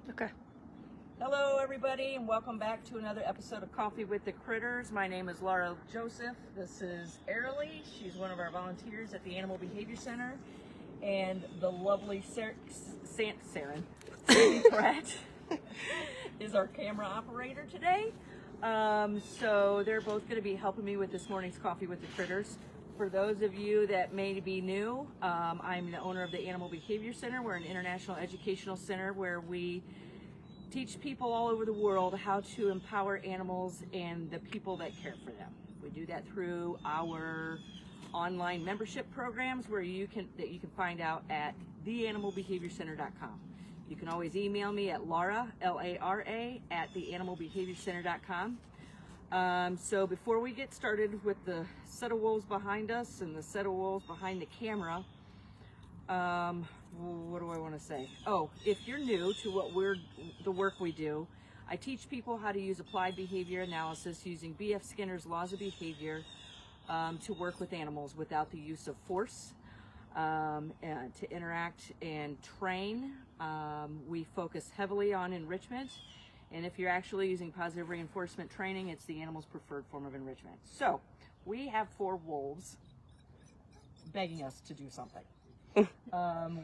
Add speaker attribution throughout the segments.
Speaker 1: Okay.
Speaker 2: Hello everybody and welcome back to another episode of Coffee with the Critters. My name is Laura Joseph. This is Airly. She's one of our volunteers at the Animal Behavior Center. And the lovely Sandy Pratt is our camera operator today. So they're both going to be helping me with this morning's Coffee with the Critters. For those of you that may be new, I'm the owner of the Animal Behavior Center. We're an international educational center where we teach people all over the world how to empower animals and the people that care for them. We do that through our online membership programs where you can find out at theanimalbehaviorcenter.com. You can always email me at Lara, L-A-R-A, at theanimalbehaviorcenter.com. So before we get started with the set of wolves behind us and the set of wolves behind the camera, what do I want to say? Oh, if you're new to the work we do, I teach people how to use applied behavior analysis using B.F. Skinner's laws of behavior to work with animals without the use of force, and to interact and train. We focus heavily on enrichment, and if you're actually using positive reinforcement training, it's the animal's preferred form of enrichment. So we have 4 wolves begging us to do something.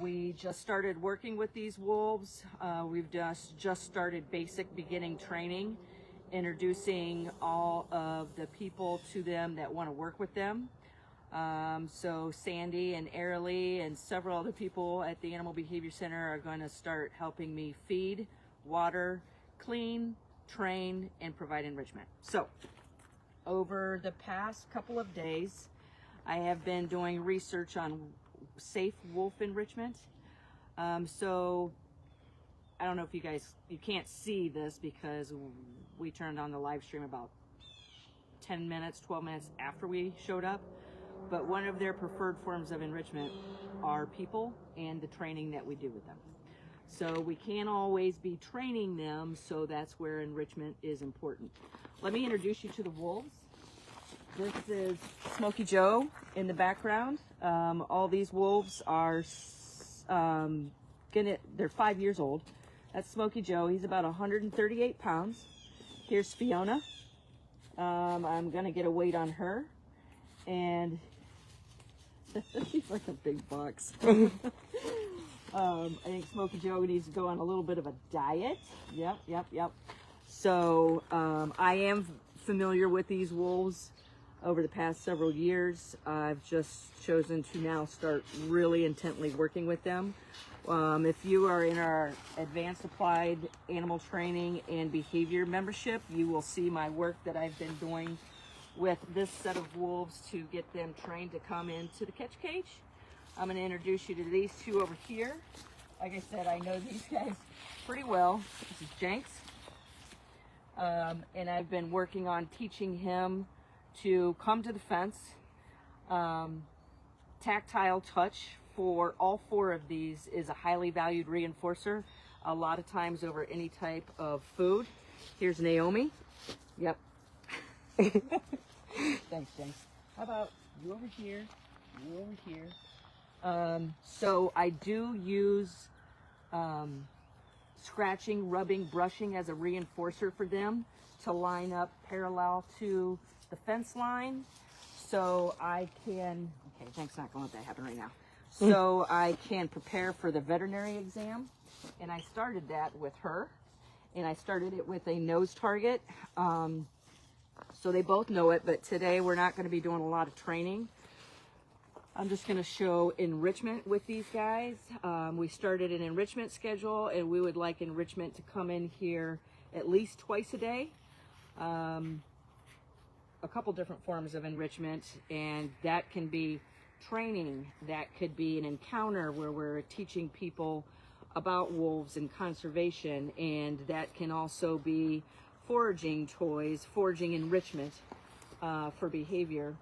Speaker 2: We just started working with these wolves. We've just started basic beginning training, introducing all of the people to them that want to work with them. So Sandy and Airly and several other people at the Animal Behavior Center are going to start helping me feed, water, clean, train, and provide enrichment. So over the past couple of days, I have been doing research on safe wolf enrichment. So I don't know if you can't see this because we turned on the live stream about 10 minutes, 12 minutes after we showed up. But one of their preferred forms of enrichment are people and the training that we do with them. So we can't always be training them, so that's where enrichment is important. Let me introduce you to the wolves. This is Smokey Joe in the background. All these wolves are they're 5 years old. That's Smokey Joe. He's about 138 pounds. Here's Fiona. I'm gonna get a weight on her, and she's like a big box. I think Smokey Joe needs to go on a little bit of a diet. Yep. So I am familiar with these wolves over the past several years. I've just chosen to now start really intently working with them. If you are in our Advanced Applied Animal Training and Behavior membership, you will see my work that I've been doing with this set of wolves to get them trained to come into the catch cage. I'm going to introduce you to these 2 over here. Like I said, I know these guys pretty well. This is Jenks. And I've been working on teaching him to come to the fence. Tactile touch for all 4 of these is a highly valued reinforcer, a lot of times over any type of food. Here's Naomi. Yep. Thanks, Jenks. How about you over here, you over here. So I do use scratching, rubbing, brushing as a reinforcer for them to line up parallel to the fence line, so I can, okay, thanks, not gonna let that happen right now. So I can prepare for the veterinary exam, and I started that with her, and I started it with a nose target. So they both know it, but today we're not gonna be doing a lot of training. I'm just going to show enrichment with these guys. We started an enrichment schedule, and we would like enrichment to come in here at least twice a day. A couple different forms of enrichment, and that can be training, that could be an encounter where we're teaching people about wolves and conservation, and that can also be foraging toys, foraging enrichment for behavior.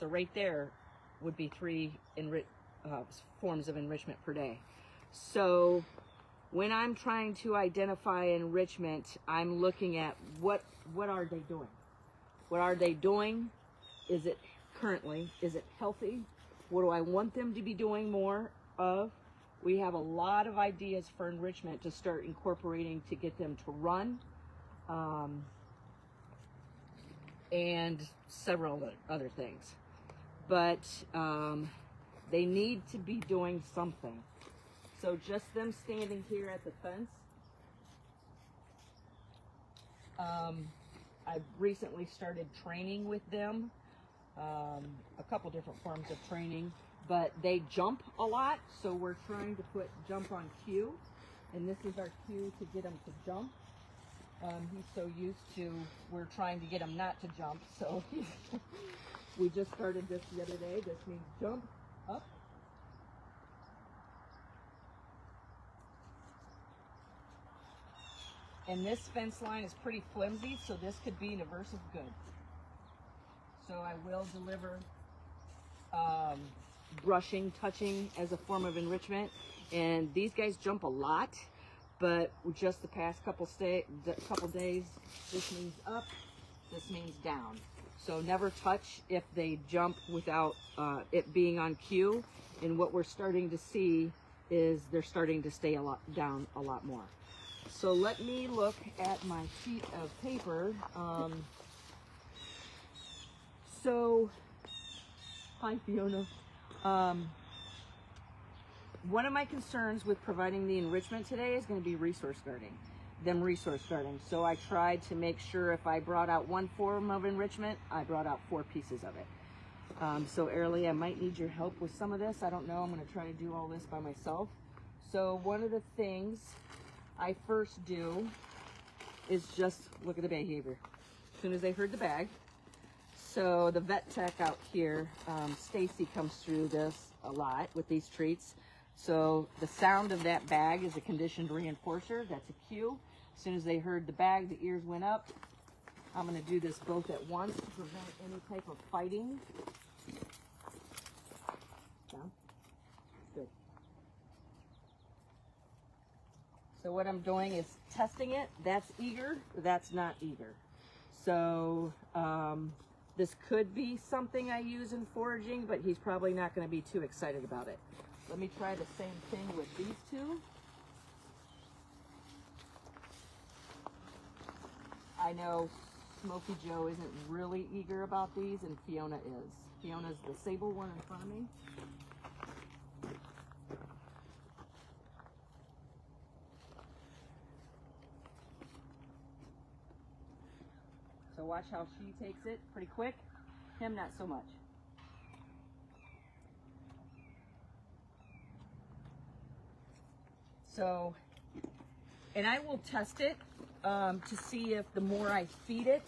Speaker 2: So right there would be 3 forms of enrichment per day. So when I'm trying to identify enrichment, I'm looking at what are they doing? What are they doing? Is it currently, is it healthy? What do I want them to be doing more of? We have a lot of ideas for enrichment to start incorporating to get them to run, and several other things. But they need to be doing something. So just them standing here at the fence, I've recently started training with them, a couple different forms of training, but they jump a lot, so we're trying to put jump on cue, and this is our cue to get him to jump. He's so used to, we're trying to get him not to jump, so we just started this the other day. This means jump, up. And this fence line is pretty flimsy, so this could be an aversive good. So I will deliver brushing, touching as a form of enrichment. And these guys jump a lot, but just the past couple days, this means up, this means down. So never touch if they jump without it being on cue. And what we're starting to see is they're starting to stay down a lot more. So let me look at my sheet of paper. So, hi Fiona. One of my concerns with providing the enrichment today is going to be resource guarding. So I tried to make sure if I brought out one form of enrichment, I brought out 4 pieces of it. So Airly, I might need your help with some of this. I don't know. I'm going to try to do all this by myself. So one of the things I first do is just look at the behavior. As soon as they heard the bag. So the vet tech out here, Stacy comes through this a lot with these treats. So the sound of that bag is a conditioned reinforcer. That's a cue. As soon as they heard the bag, the ears went up. I'm going to do this both at once to prevent any type of fighting. Down. Good. So what I'm doing is testing it. That's eager, that's not eager. So this could be something I use in foraging, but he's probably not going to be too excited about it. Let me try the same thing with these two. I know Smokey Joe isn't really eager about these, and Fiona is. Fiona's the sable one in front of me. So watch how she takes it pretty quick. Him, not so much. So, and I will test it to see if the more I feed it,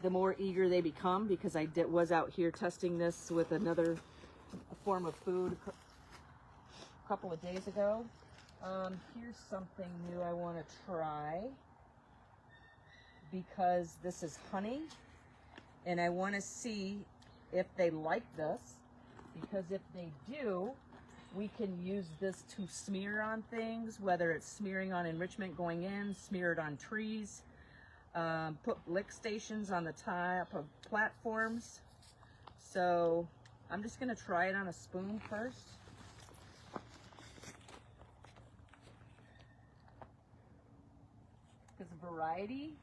Speaker 2: the more eager they become, because I was out here testing this with another form of food a couple of days ago. Here's something new I want to try, because this is honey, and I want to see if they like this, because if they do, we can use this to smear on things, whether it's smearing on enrichment going in, smear it on trees, put lick stations on the top of platforms. So I'm just going to try it on a spoon first. Because variety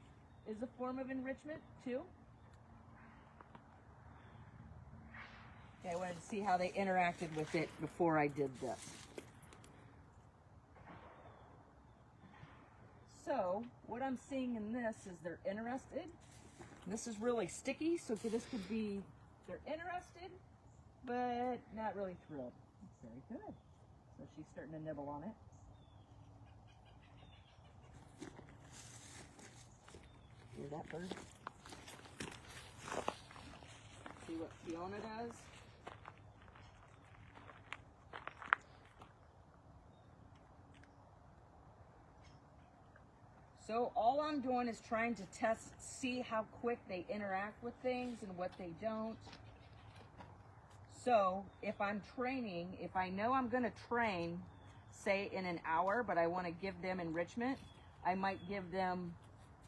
Speaker 2: is a form of enrichment too. Okay, I wanted to see how they interacted with it before I did this. So what I'm seeing in this is they're interested. This is really sticky, so this could be they're interested, but not really thrilled. That's very good. So she's starting to nibble on it. Hear that bird? See what Fiona does? So all I'm doing is trying to see how quick they interact with things and what they don't. So if I'm training, if I know I'm going to train, say in an hour, but I want to give them enrichment, I might give them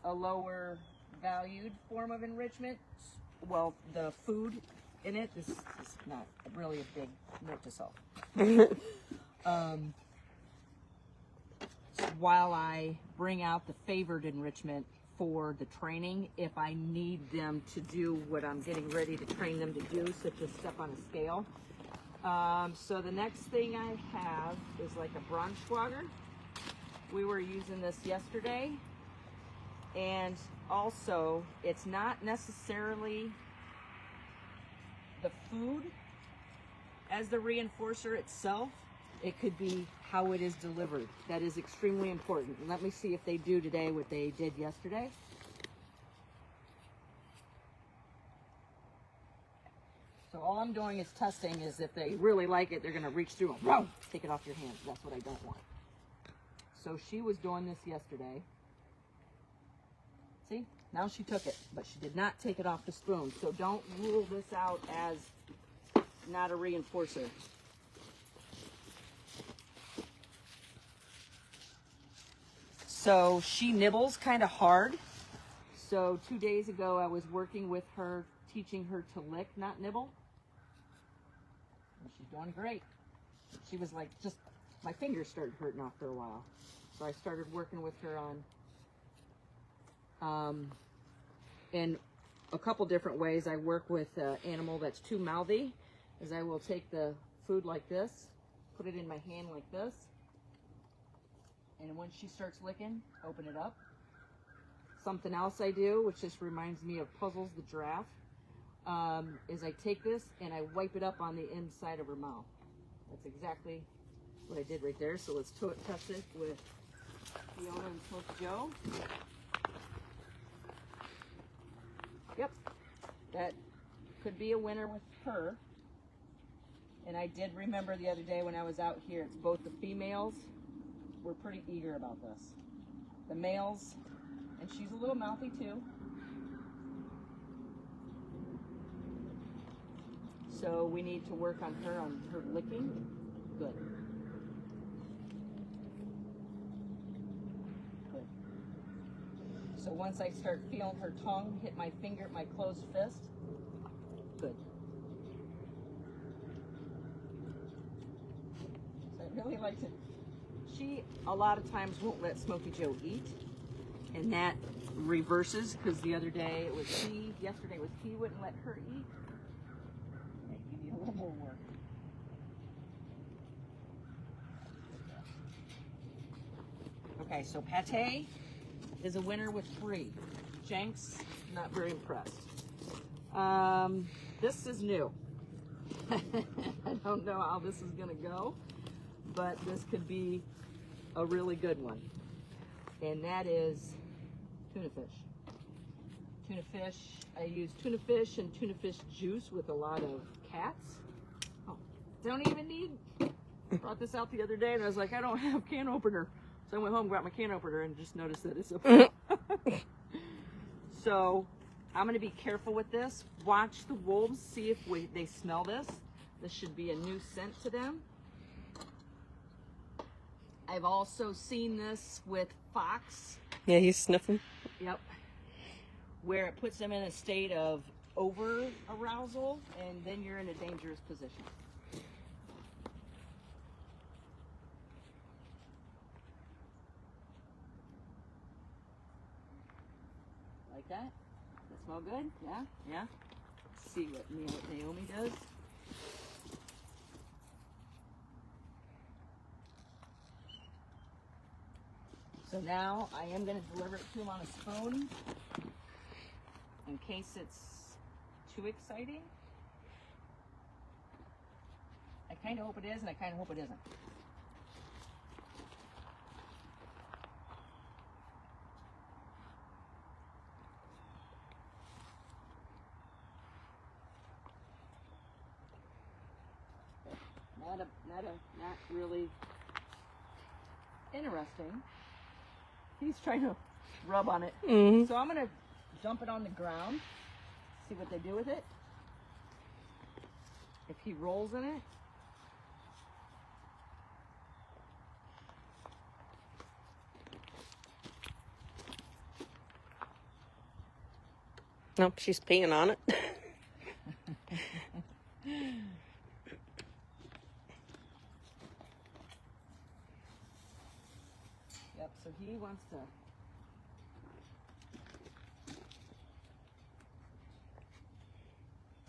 Speaker 2: a lower valued form of enrichment. Well, the food in it, this is not really a big note to self. while I bring out the favored enrichment for the training, if I need them to do what I'm getting ready to train them to do, such as step on a scale. So the next thing I have is like a bronze schwager. We were using this yesterday. And also, it's not necessarily the food as the reinforcer itself. It could be how it is delivered. That is extremely important. And let me see if they do today what they did yesterday. So all I'm doing is testing is if they really like it, they're going to reach through and whoa, take it off your hands. That's what I don't want. So she was doing this yesterday. See, now she took it, but she did not take it off the spoon. So don't rule this out as not a reinforcer. So she nibbles kind of hard. So 2 days ago, I was working with her, teaching her to lick, not nibble. And she's doing great. She was like, just, my fingers started hurting after a while. So I started working with her on in a couple different ways. I work with an animal that's too mouthy, is I will take the food like this, put it in my hand like this, and when she starts licking, open it up. Something else I do, which just reminds me of Puzzles the giraffe, is I take this and I wipe it up on the inside of her mouth. That's exactly what I did right there. So let's test it with Fiona and Smokey Joe. Yep, that could be a winner with her. And I did remember the other day when I was out here, it's both the females were pretty eager about this. The males, and she's a little mouthy too. So we need to work on her licking. Good. Good. So once I start feeling her tongue hit my finger, my closed fist, good. So I really like to, she a lot of times won't let Smokey Joe eat, and that reverses, because the other day it was he, yesterday it was he wouldn't let her eat. Okay, you need a little more work. Okay, so Pate is a winner with 3. Jenks, not very impressed. This is new. I don't know how this is gonna go, but this could be a really good one. And that is tuna fish. Tuna fish, I use tuna fish and tuna fish juice with a lot of cats. Oh, don't even need, brought this out the other day and I was like, I don't have can opener. So I went home, grabbed my can opener, and just noticed that it's open. So I'm going to be careful with this. Watch the wolves, see if they smell this. This should be a new scent to them. I've also seen this with fox.
Speaker 1: Yeah, he's sniffing.
Speaker 2: Yep. Where it puts them in a state of over arousal, and then you're in a dangerous position. Like that? Does that smell good? Yeah? Yeah? Let's see what Naomi does. So now I am going to deliver it to him on a spoon in case it's too exciting. I kind of hope it is, and I kind of hope it isn't. Not really interesting. He's trying to rub on it.
Speaker 1: Mm-hmm.
Speaker 2: So I'm going to dump it on the ground, see what they do with it. If he rolls in it.
Speaker 1: Nope, she's peeing on it.
Speaker 2: Yep, So he wants to.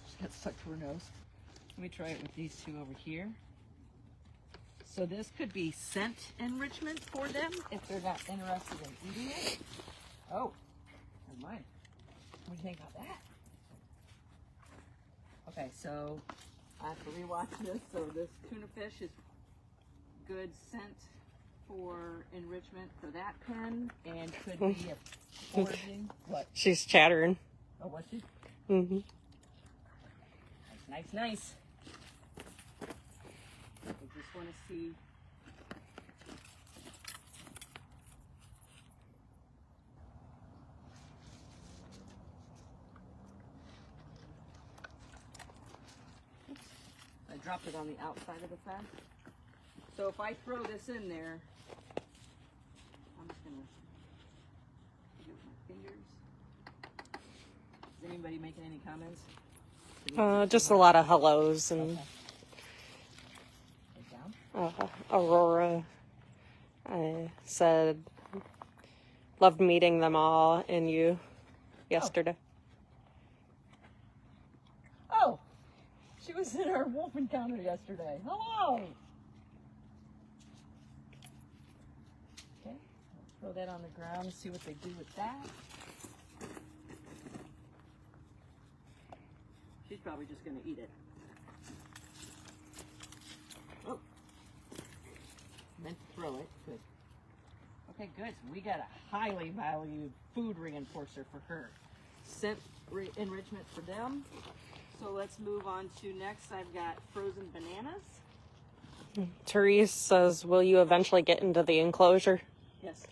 Speaker 2: She's got stuck to her nose. Let me try it with these two over here. So this could be scent enrichment for them if they're not interested in eating it. Oh, never mind. What do you think about that? Okay, so I have to rewatch this. So this tuna fish is good scent for enrichment for that pen, and could be a foraging. What?
Speaker 1: She's chattering.
Speaker 2: Oh, what's she?
Speaker 1: Mm-hmm.
Speaker 2: Nice, nice. I just want to see. Oops. I dropped it on the outside of the fence. So if I throw this in there, I'm just going to do it with my fingers. Is anybody making any comments?
Speaker 1: Just a lot of hellos and Aurora said loved meeting them all and you yesterday.
Speaker 2: Oh, she was in our wolf encounter yesterday. Hello. Okay, throw that on the ground and see what they do with that. She's probably just going to eat it. Oh, meant to throw it. Good. Okay, good. So we got a highly valued food reinforcer for her. Scent enrichment for them. So let's move on to next. I've got frozen bananas.
Speaker 1: Therese says, will you eventually get into the enclosure?
Speaker 2: Yes.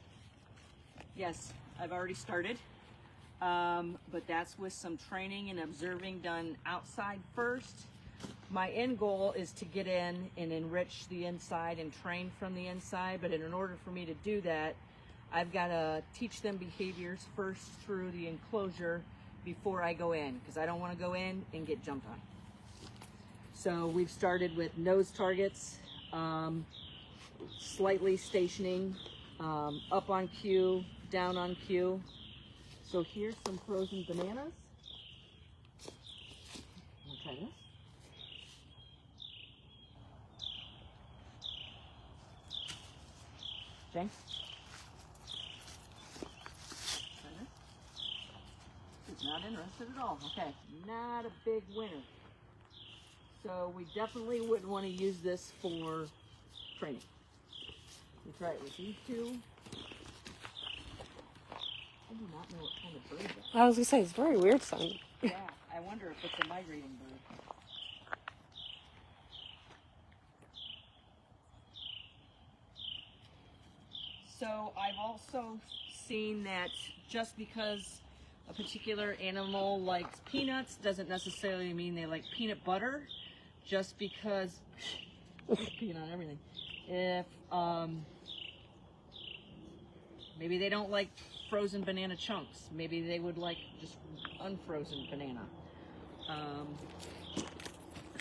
Speaker 2: Yes, I've already started. But that's with some training and observing done outside first. My end goal is to get in and enrich the inside and train from the inside, but in order for me to do that, I've got to teach them behaviors first through the enclosure before I go in, because I don't want to go in and get jumped on. So we've started with nose targets, slightly stationing, up on cue, down on cue. So here's some frozen bananas. Wanna try this? James? Try this? She's not interested at all. Okay, not a big winner. So we definitely wouldn't want to use this for training. We try it with these two. I do not know what kind of bird that is.
Speaker 1: I was going to say, it's very weird sounding.
Speaker 2: Yeah, I wonder if it's a migrating bird. So I've also seen that just because a particular animal likes peanuts doesn't necessarily mean they like peanut butter. Just because, peeing on everything. If maybe they don't like frozen banana chunks. Maybe they would like just unfrozen banana.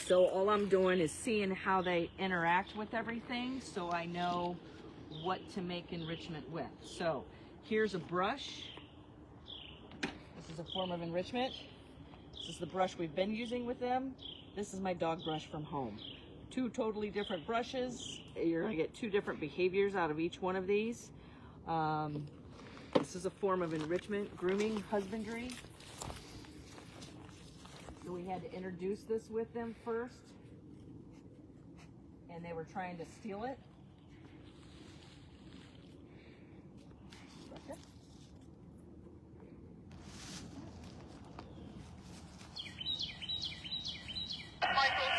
Speaker 2: So all I'm doing is seeing how they interact with everything so I know what to make enrichment with. So here's a brush. This is a form of enrichment. This is the brush we've been using with them. This is my dog brush from home. Two totally different brushes. You're gonna get two different behaviors out of each one of these. This is a form of enrichment, grooming, husbandry. So we had to introduce this with them first. And they were trying to steal it.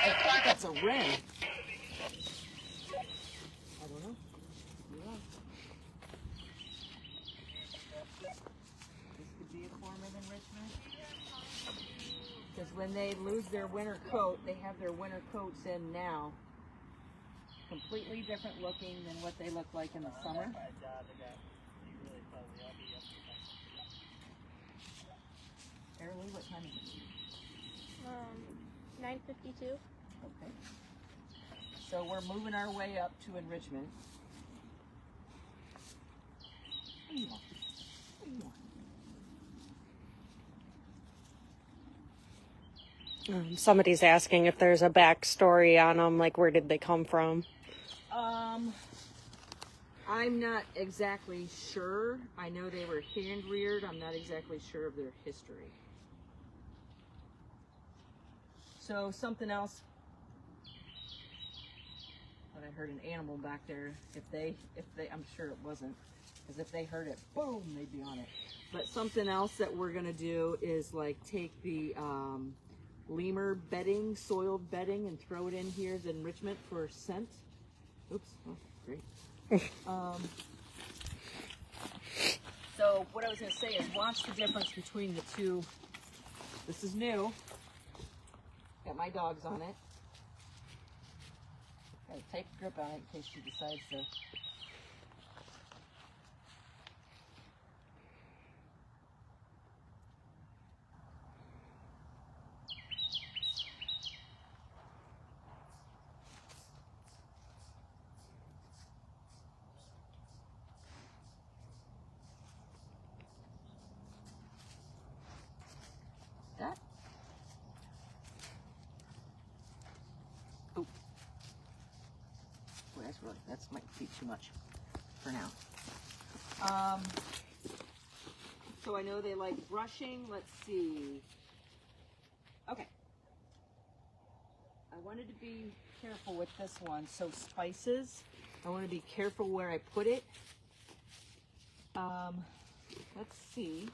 Speaker 2: I think that's a wren. I don't know. Yeah. This could be a form of enrichment. Because when they lose their winter coat, they have their winter coats in now. Completely different looking than what they look like in the summer. Early, what time is it?
Speaker 3: 9:52.
Speaker 2: Okay. So we're moving our way up to enrichment.
Speaker 1: Somebody's asking if there's a backstory on them, like where did they come from?
Speaker 2: I'm not exactly sure. I know they were hand reared. I'm not exactly sure of their history. So something else. But I heard an animal back there. If they, I'm sure it wasn't, because if they heard it, boom, they'd be on it. But something else that we're gonna do is like take the lemur bedding, soiled bedding, and throw it in here as enrichment for scent. Oops, oh, great. So what I was going to say is watch the difference between the two. This is new. Got my dogs on it. Got a tight grip on it in case she decides to. That. Oh. Boy, that's might be too much for now. So I know they like brushing. Let's see. Okay. I wanted to be careful with this one. So spices, I want to be careful where I put it. Let's see.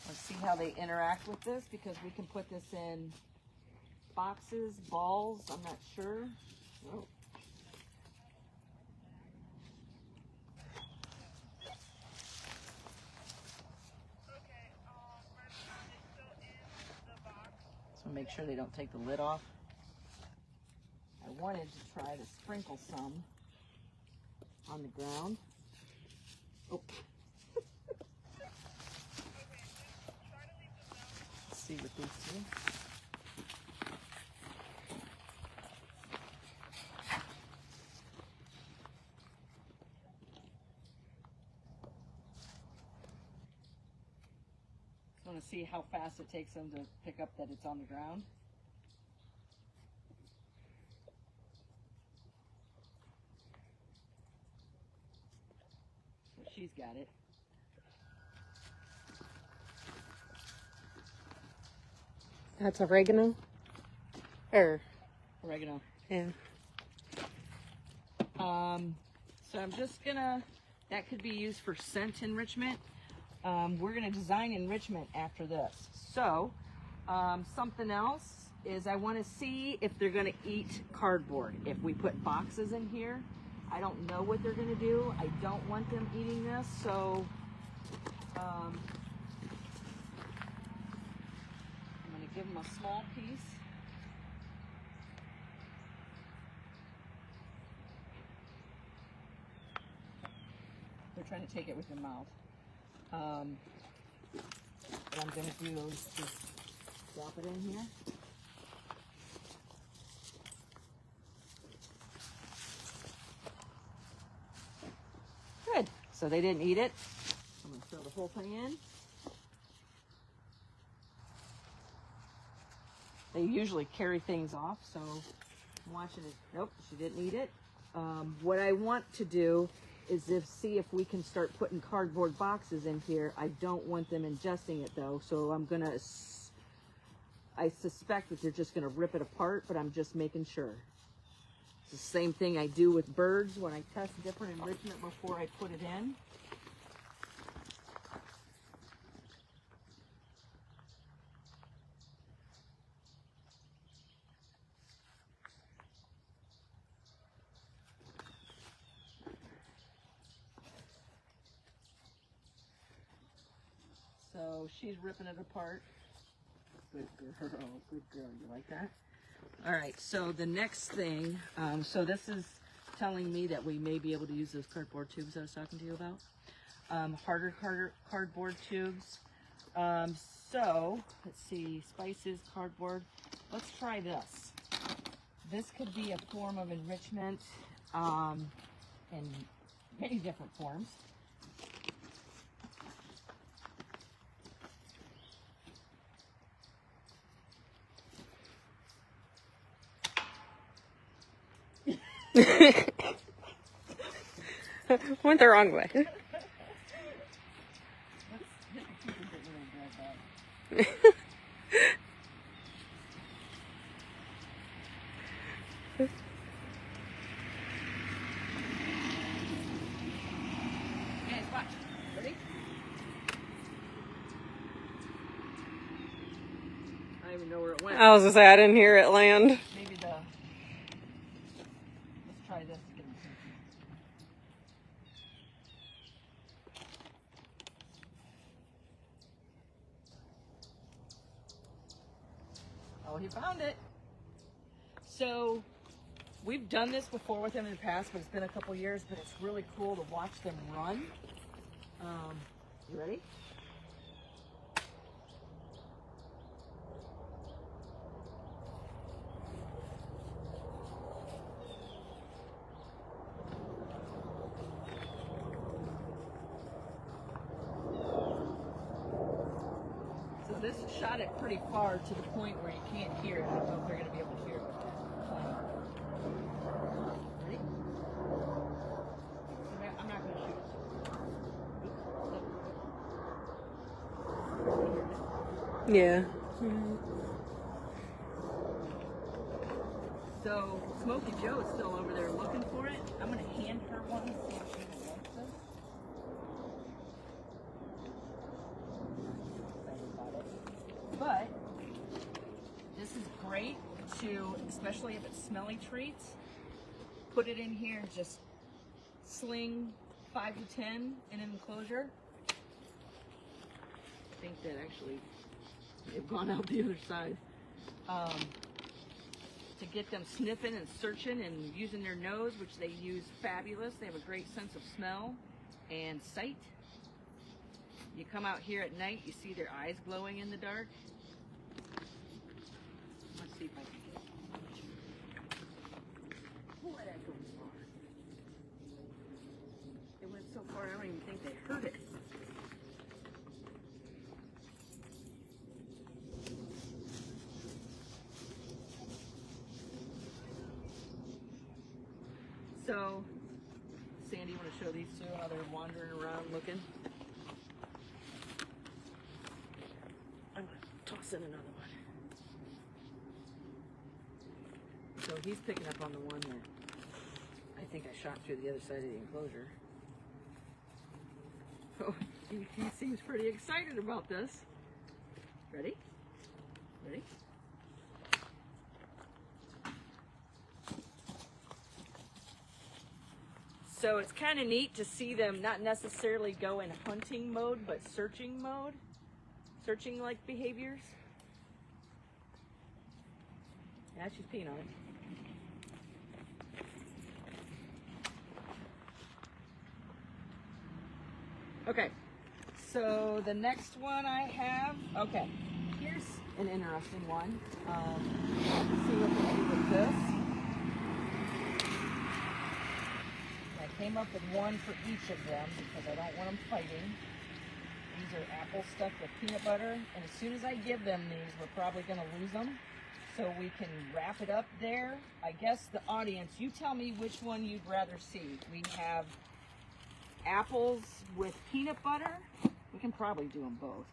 Speaker 2: Let's see how they interact with this, because we can put this in boxes, balls, I'm not sure. Oh. So make sure they don't take the lid off. I wanted to try to sprinkle some on the ground. Oh. Let's see what these do. I want to see how fast it takes them to pick up that it's on the ground. So she's got it.
Speaker 1: That's oregano? Or
Speaker 2: Oregano.
Speaker 1: yeah.
Speaker 2: So I'm just gonna, that could be used for scent enrichment. We're gonna design enrichment after this. So something else is I want to see if they're gonna eat cardboard. If we put boxes in here, I don't know what they're gonna do. I don't want them eating this, so I'm gonna give them a small piece. They're trying to take it with their mouth. What I'm going to do is just drop it in here. Good. So they didn't eat it. I'm going to throw the whole thing in. They usually carry things off, so I'm watching it. Nope, she didn't eat it. What I want to do is see if we can start putting cardboard boxes in here. I don't want them ingesting it though, so I suspect that they're just gonna rip it apart, but I'm just making sure. It's the same thing I do with birds when I test different enrichment before I put it in. So she's ripping it apart. Good girl, good girl. You like that? All right, so the next thing, so this is telling me that we may be able to use those cardboard tubes I was talking to you about. Harder cardboard tubes. So, let's see, spices, cardboard. Let's try this. This could be a form of enrichment in many different forms.
Speaker 1: Went the wrong way.
Speaker 2: Guys, watch. Ready? I don't even know where it went.
Speaker 1: I was gonna say I didn't hear it land.
Speaker 2: Maybe the. Let's try this. Oh, he found it. So, we've done this before with them in the past, but it's been a couple years. But it's really cool to watch them run. You ready? So this shot it pretty far to the point where you can't hear it. I don't know if they're going to be able to hear it with that. Ready? I'm not going to shoot.
Speaker 1: Yeah.
Speaker 2: So Smokey Joe is still over there looking for it. I'm going to hand her one and see if she likes this. Excited about it. But this is great to, especially if it's smelly treats, put it in here and just sling 5 to 10 in an enclosure. I think that actually they've gone out the other side. To get them sniffing and searching and using their nose, which they use fabulous. They have a great sense of smell and sight. You come out here at night, you see their eyes glowing in the dark. Let's see if I can get it. Pull that go far. It went so far, I don't even think they heard it. So, Sandy, you want to show these two how they're wandering around looking? I'm going to toss in another one. So he's picking up on the one that I think I shot through the other side of the enclosure. Oh, he seems pretty excited about this. Ready? Ready? So it's kind of neat to see them not necessarily go in hunting mode, but searching mode. Searching like behaviors. Yeah, she's peeing on it. Okay, so the next one I have, okay, here's an interesting one. See what they do with this. I came up with one for each of them because I don't want them fighting. These are apples stuck with peanut butter, and as soon as I give them these, we're probably going to lose them. So we can wrap it up there. I guess the audience, you tell me which one you'd rather see. We have apples with peanut butter. We can probably do them both.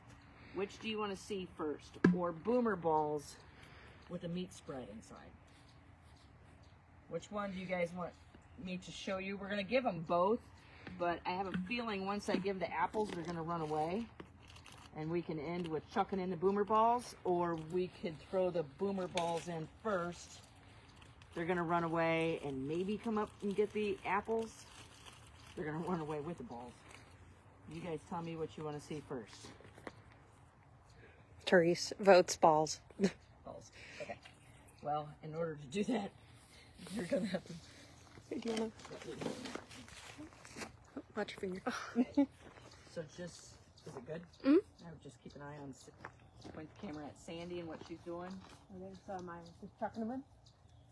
Speaker 2: Which do you want to see first? Or boomer balls with a meat spread inside? Which one do you guys want me to show you? We're going to give them both, but I have a feeling once I give the apples, they're going to run away. And we can end with chucking in the boomer balls, or we could throw the boomer balls in first. They're going to run away and maybe come up and get the apples. They're going to run away with the balls. You guys tell me what you want to see first.
Speaker 1: Therese votes balls.
Speaker 2: Balls. Okay. Well, in order to do that, you're going to have to...
Speaker 1: Do you want to... Oh, watch your finger.
Speaker 2: So just... Is it good?
Speaker 1: Mm-hmm.
Speaker 2: I would just keep an eye on... Point the camera at Sandy and what she's doing.
Speaker 1: And then just chucking them in?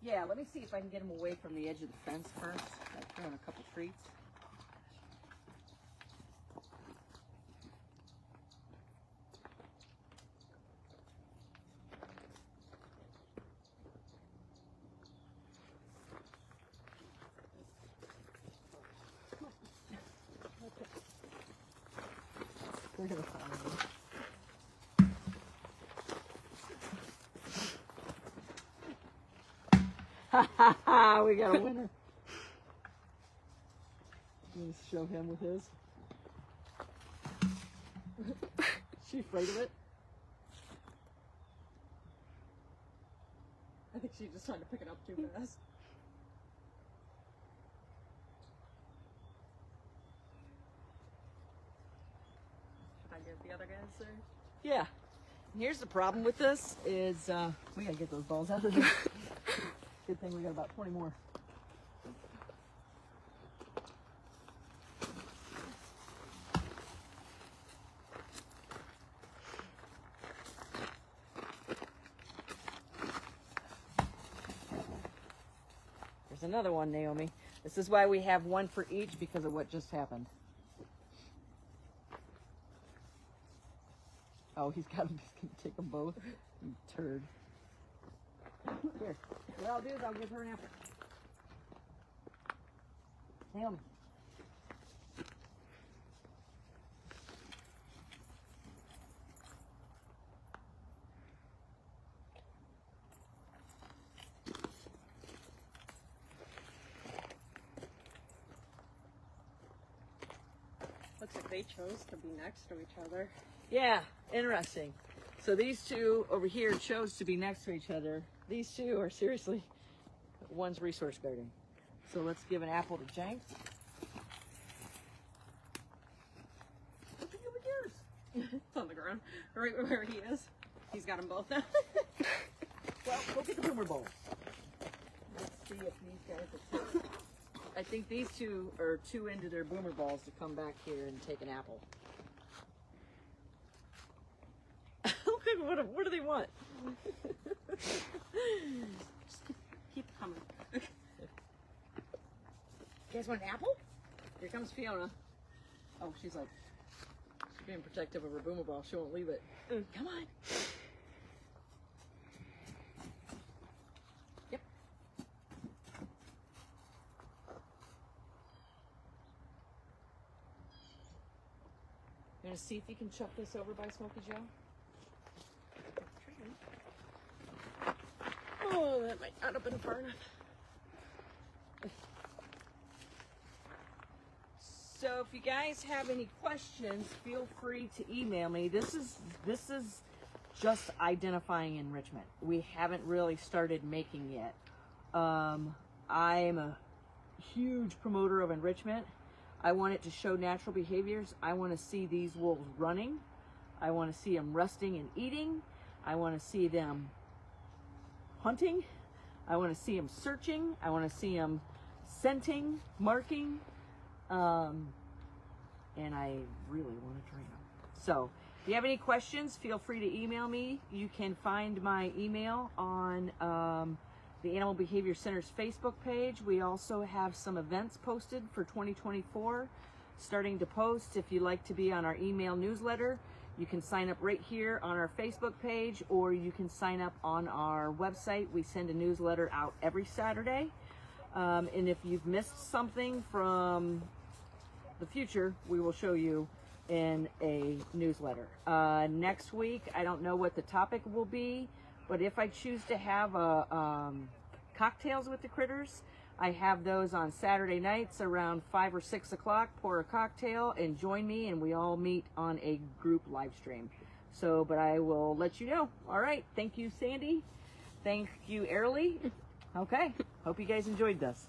Speaker 2: Yeah, let me see if I can get them away from the edge of the fence first. I've thrown a couple treats. They're gonna follow me. Ha ha ha! We got a winner. Let's show him with his. Is she afraid of it? I think she's just trying to pick it up too fast.
Speaker 1: Should I get the other guys, sir?
Speaker 2: Yeah. Here's the problem with this is we gotta get those balls out of there. Good thing we got about 20 more. There's another one, Naomi. This is why we have one for each because of what just happened. Oh, he's got them. He's gonna take them both. You turd. Here. What I'll do is I'll give her an apple. Naomi.
Speaker 1: Looks like they chose to be next to each other.
Speaker 2: Yeah, interesting. So these two over here chose to be next to each other. These two are seriously, one's resource guarding. So let's give an apple to Jenks. What's with yours?
Speaker 1: It's on the ground, right where he is. He's got them both now.
Speaker 2: Well, go get the boomer bowl. Let's see if these guys are two. I think these two are too into their boomer balls to come back here and take an apple. Okay, what do they want?
Speaker 1: Just keep coming.
Speaker 2: You guys want an apple? Here comes Fiona. Oh, she's being protective of her boomer ball. She won't leave it. Come on. Yep. You're gonna see if you can chuck this over by Smokey Joe?
Speaker 1: Oh, that might not have been far enough.
Speaker 2: So if you guys have any questions, feel free to email me. This is just identifying enrichment. We haven't really started making yet. I'm a huge promoter of enrichment. I want it to show natural behaviors. I want to see these wolves running. I want to see them resting and eating. I want to see them hunting. I want to see them searching. I want to see them scenting, marking. And I really want to train them. So if you have any questions, feel free to email me. You can find my email on the Animal Behavior Center's Facebook page. We also have some events posted for 2024 starting to post. If you'd like to be on our email newsletter, you can sign up right here on our Facebook page, or you can sign up on our website. We send a newsletter out every Saturday. And if you've missed something from the future, we will show you in a newsletter. Next week, I don't know what the topic will be, but if I choose to have cocktails with the critters, I have those on Saturday nights around 5 or 6 o'clock. Pour a cocktail and join me, and we all meet on a group live stream. So, but I will let you know. All right. Thank you, Sandy. Thank you, Airly. Okay. Hope you guys enjoyed this.